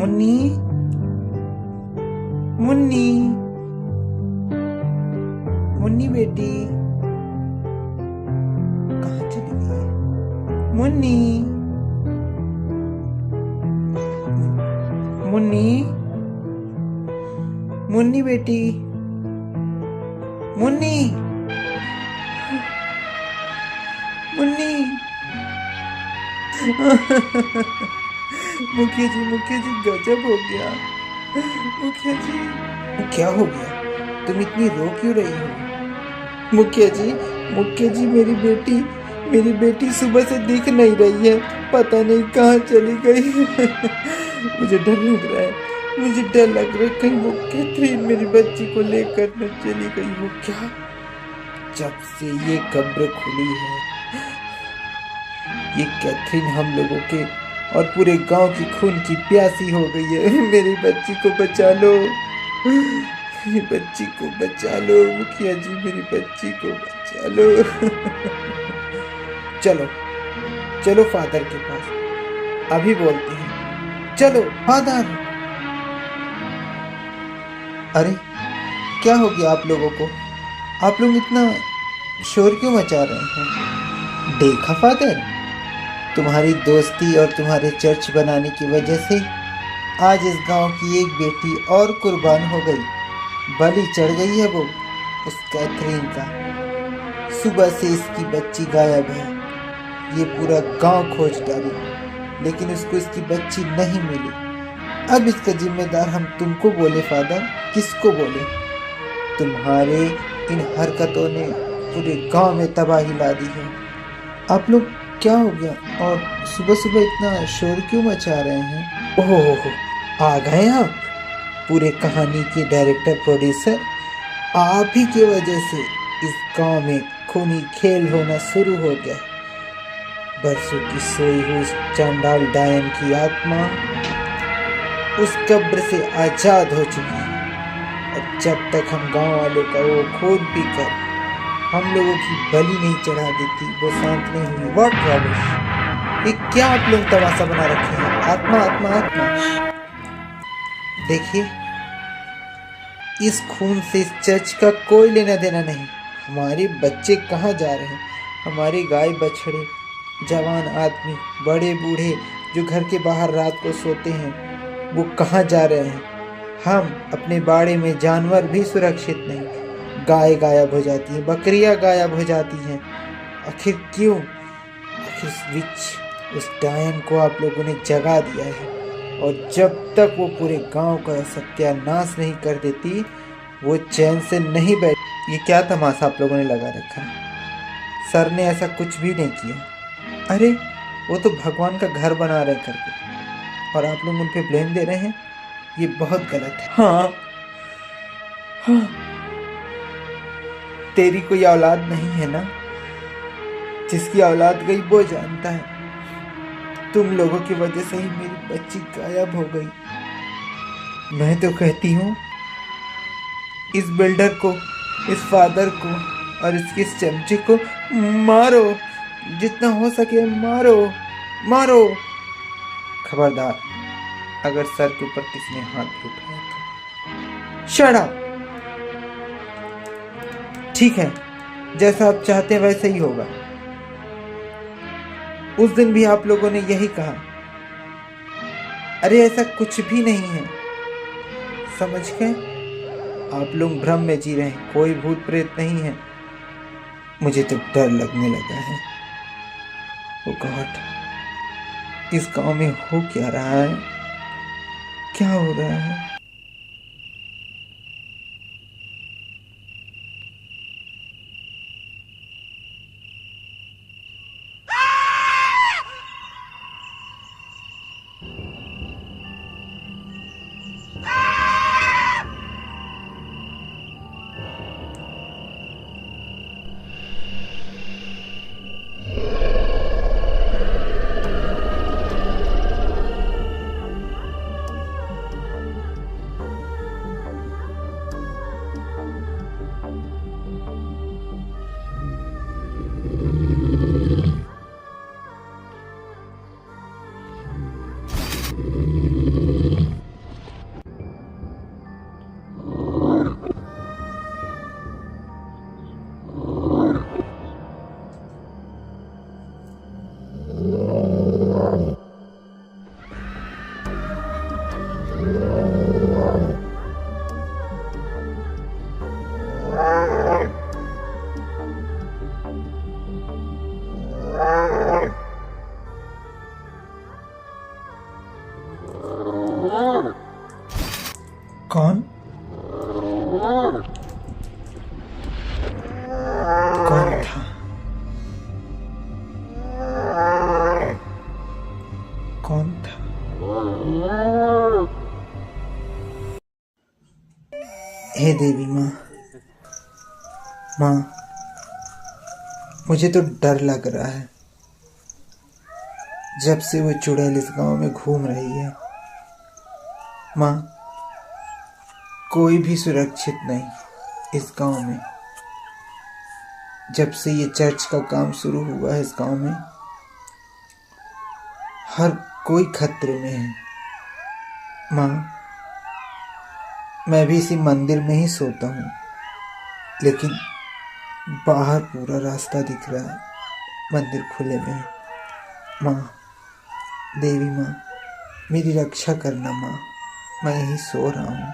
मुन्नी, मुन्नी, मुन्नी बेटी कहाँ चली गई? मुन्नी, मुन्नी, मुन्नी बेटी, मुन्नी, मुन्नी। मुखिया जी गजब हो गया। मुखिया जी क्या हो गया? तुम इतनी रो क्यों रही हो? मुखिया जी मेरी बेटी सुबह से दिख नहीं रही है, पता नहीं कहाँ चली गई। मुझे डर लग रहा है कहीं वो कैथरीन मेरी बच्ची को लेकर न चली गई हो क्या? जब से ये कब्र खुली है, ये कैथरीन हम लोगों के और पूरे गांव की खून की प्यासी हो गई है। मेरी बच्ची को बचा लो, मेरी बच्ची को बचा लो मुखिया जी, मेरी बच्ची को बचा लो। चलो चलो फादर के पास, अभी बोलते हैं। चलो फादर। अरे क्या हो गया आप लोगों को? आप लोग इतना शोर क्यों मचा रहे हैं? देखा फादर, तुम्हारी दोस्ती और तुम्हारे चर्च बनाने की वजह से आज इस गांव की एक बेटी और कुर्बान हो गई, बलि चढ़ गई है वो उस कैथरीन का। सुबह से इसकी बच्ची गायब है, ये पूरा गांव खोज डाली, लेकिन उसको इसकी बच्ची नहीं मिली। अब इसका जिम्मेदार हम तुमको बोले फादर, किसको बोले? तुम्हारे इन हरकतों ने पूरे गांव में तबाही ला दी है। आप लोग क्या हो गया और सुबह सुबह इतना शोर क्यों मचा रहे हैं? ओह आ गए आप, पूरे कहानी के डायरेक्टर प्रोड्यूसर। आप ही की वजह से इस गांव में खूनी खेल होना शुरू हो गया। बरसों की सोई हुई चांडाल डायन की आत्मा उस कब्र से आजाद हो चुकी है, और जब तक हम गांव वालों का वो खून पीकर हम लोगों की बलि नहीं चढ़ा देती, वो शांत नहीं हुई। व्हाट रॉबिश, ये क्या आप लोग तमाशा बना रखे हैं? आत्मा आत्मा आत्मा। देखिए, इस खून से इस चर्च का कोई लेना देना नहीं। हमारे बच्चे कहाँ जा रहे हैं? हमारे गाय बछड़े, जवान आदमी, बड़े बूढ़े जो घर के बाहर रात को सोते हैं, वो कहाँ जा रहे हैं? हम अपने बाड़े में जानवर भी सुरक्षित नहीं। गाय गायब हो जाती हैं, बकरियां गायब हो जाती हैं। आखिर क्यों? आखिर उस डायन को आप लोगों ने जगा दिया है, और जब तक वो पूरे गांव का सत्यानाश नहीं कर देती, वो चैन से नहीं बैठ। ये क्या तमाशा आप लोगों ने लगा रखा है? सर ने ऐसा कुछ भी नहीं किया। अरे वो तो भगवान का घर बना रहे करके, और आप लोग उन पे ब्लेम दे रहे हैं। ये बहुत गलत है। हाँ, तेरी कोई औलाद नहीं है ना? जिसकी औलाद गई वो जानता है। तुम लोगों की वजह से ही मेरी बच्ची गायब हो गई। मैं तो कहती हूँ, इस बिल्डर को, इस फादर को और इसके इस चमचे को मारो, जितना हो सके मारो मारो। खबरदार, अगर सर के ऊपर किसी ने हाथ भी उठाया तो शट अप। ठीक है, जैसा आप चाहते हैं वैसे ही होगा। उस दिन भी आप लोगों ने यही कहा। अरे ऐसा कुछ भी नहीं है, समझ गए? आप लोग भ्रम में जी रहे हैं, कोई भूत प्रेत नहीं है। मुझे तो डर लगने लगा है। ओ गॉड, इस गांव में हो क्या रहा है? क्या हो रहा है? हे देवी माँ, माँ मुझे तो डर लग रहा है। जब से वो चुड़ैल इस गांव में घूम रही है माँ, कोई भी सुरक्षित नहीं इस गांव में। जब से ये चर्च का काम शुरू हुआ है इस गांव में, हर कोई खतरे में है माँ। मैं भी इसी मंदिर में ही सोता हूँ, लेकिन बाहर पूरा रास्ता दिख रहा है, मंदिर खुले में है। माँ, देवी माँ, मेरी रक्षा करना माँ। मैं यहीं सो रहा हूँ,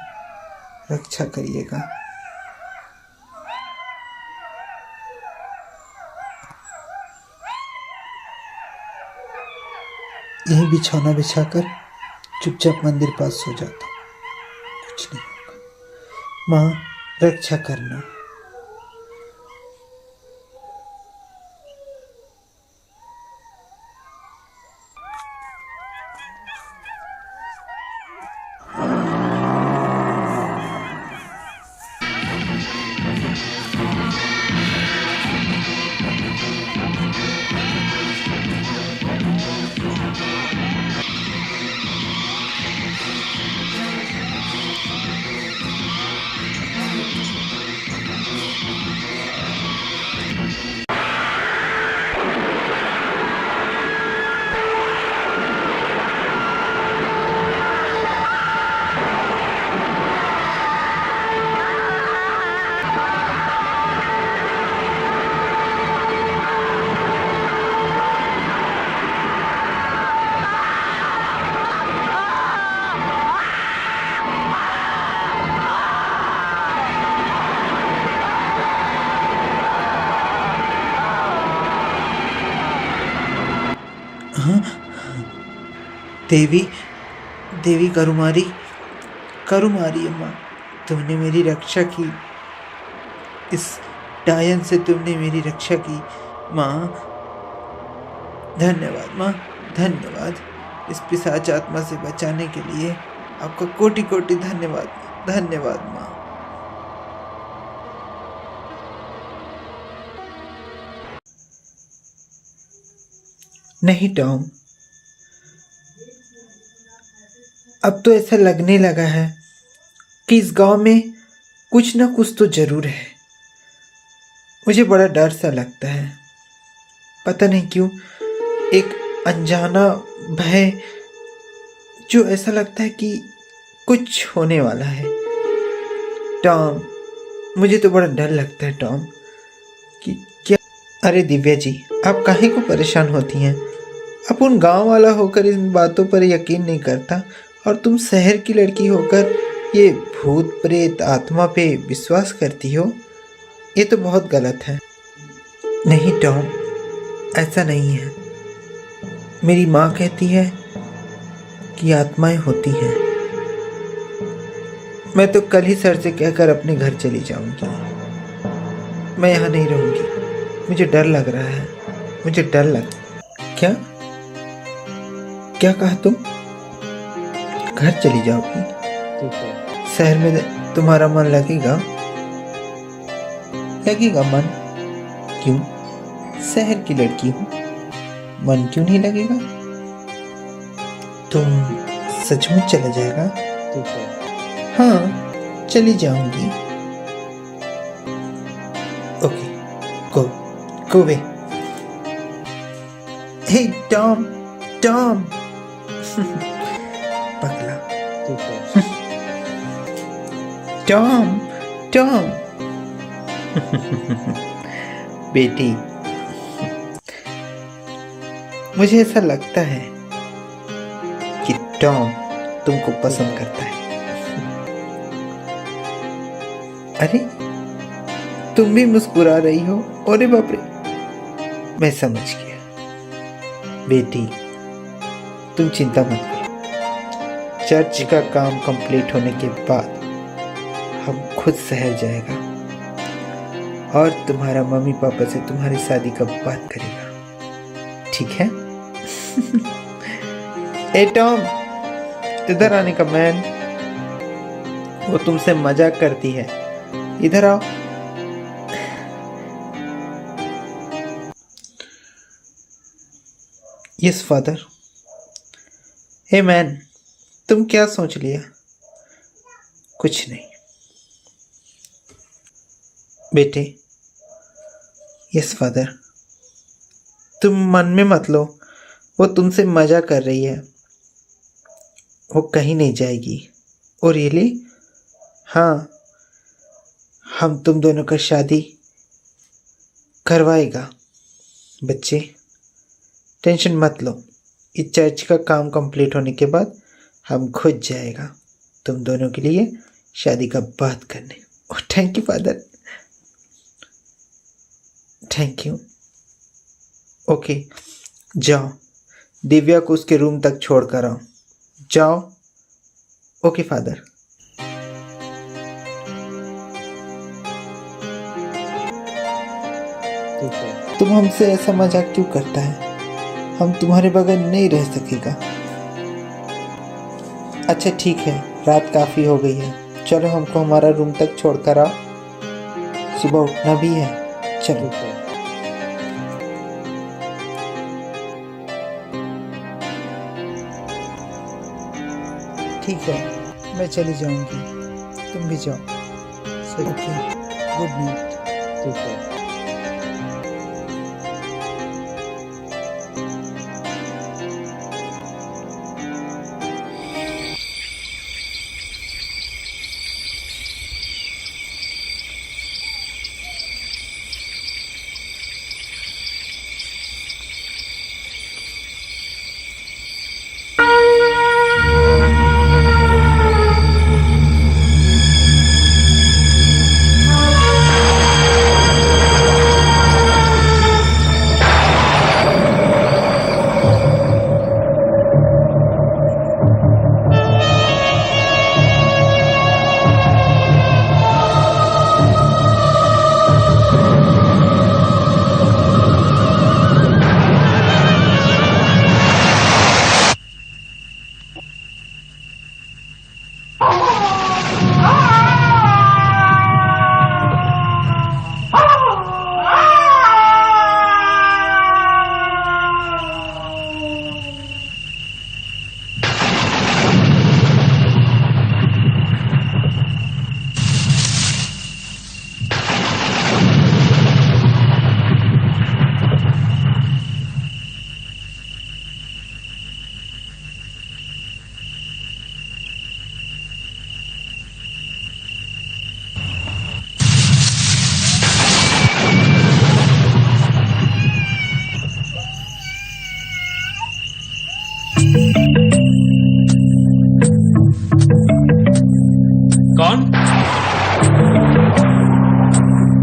रक्षा करिएगा। यहीं बिछौना बिछाकर चुपचाप मंदिर पास सो जाता हूँ, कुछ नहीं होगा। माँ, रक्षा करना। हाँ, देवी, देवी करुमारी, करुमारी अम्मा, तुमने मेरी रक्षा की। इस डायन से तुमने मेरी रक्षा की माँ। धन्यवाद माँ, धन्यवाद। इस पिशाच आत्मा से बचाने के लिए आपका कोटि कोटि धन्यवाद, धन्यवाद माँ। नहीं टॉम, अब तो ऐसा लगने लगा है कि इस गांव में कुछ ना कुछ तो जरूर है। मुझे बड़ा डर सा लगता है, पता नहीं क्यों, एक अनजाना भय, जो ऐसा लगता है कि कुछ होने वाला है। टॉम, मुझे तो बड़ा डर लगता है टॉम, कि क्या। अरे दिव्या जी, आप काहे को परेशान होती हैं? आप उन गांव वाला होकर इन बातों पर यकीन नहीं करता, और तुम शहर की लड़की होकर ये भूत प्रेत आत्मा पे विश्वास करती हो। ये तो बहुत गलत है। नहीं टॉम, ऐसा नहीं है। मेरी माँ कहती है कि आत्माएं होती हैं। मैं तो कल ही सर से कहकर अपने घर चली जाऊंगी। मैं यहाँ नहीं रहूंगी, मुझे डर लग रहा है, मुझे डर लग। क्या क्या कहा तुम? घर चली जाओगी? शहर में तुम्हारा मन लगेगा? लगेगा मन, क्यों? शहर की लड़की हूँ, मन क्यों नहीं लगेगा? तुम सचमुच चला जाएगा? हाँ, चली जाऊंगी। ओके, गो वे। हे टॉम, टॉम। पगला। Tom, Tom. बेटी, मुझे ऐसा लगता है कि टॉम तुमको पसंद करता है। अरे, तुम भी मुस्कुरा रही हो? अरे बाप रे, मैं समझ गया। बेटी, तुम चिंता मत करो, चर्च का काम कंप्लीट होने के बाद हम खुद शहर जाएगा और तुम्हारा मम्मी पापा से तुम्हारी शादी का बात करेगा, ठीक है? ए टॉम, इधर आने का मैन। वो तुमसे मजाक करती है। इधर आओ। Yes father. हे मैन, तुम क्या सोच लिया? कुछ नहीं बेटे। Yes father. तुम मन में मत लो, वो तुमसे मजा कर रही है, वो कहीं नहीं जाएगी। और रियली? हाँ, हम तुम दोनों का शादी करवाएगा। बच्चे टेंशन मत लो, इस चर्च का काम कंप्लीट होने के बाद हम खुद जाएगा तुम दोनों के लिए शादी का बात करने। Oh thank you father, thank you. Okay जाओ, दिव्या को उसके रूम तक छोड़ कर आओ। जाओ। Okay father. तुम हमसे ऐसा मजाक क्यों करता है? हम तुम्हारे बगैर नहीं रह सकेगा। अच्छा ठीक है, रात काफ़ी हो गई है, चलो हमको हमारा रूम तक छोड़कर आओ, सुबह उठना भी है। चलो। ठीक है, मैं चली जाऊंगी, तुम भी जाओ। Okay, good night. ठीक है।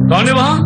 कौन है वहां?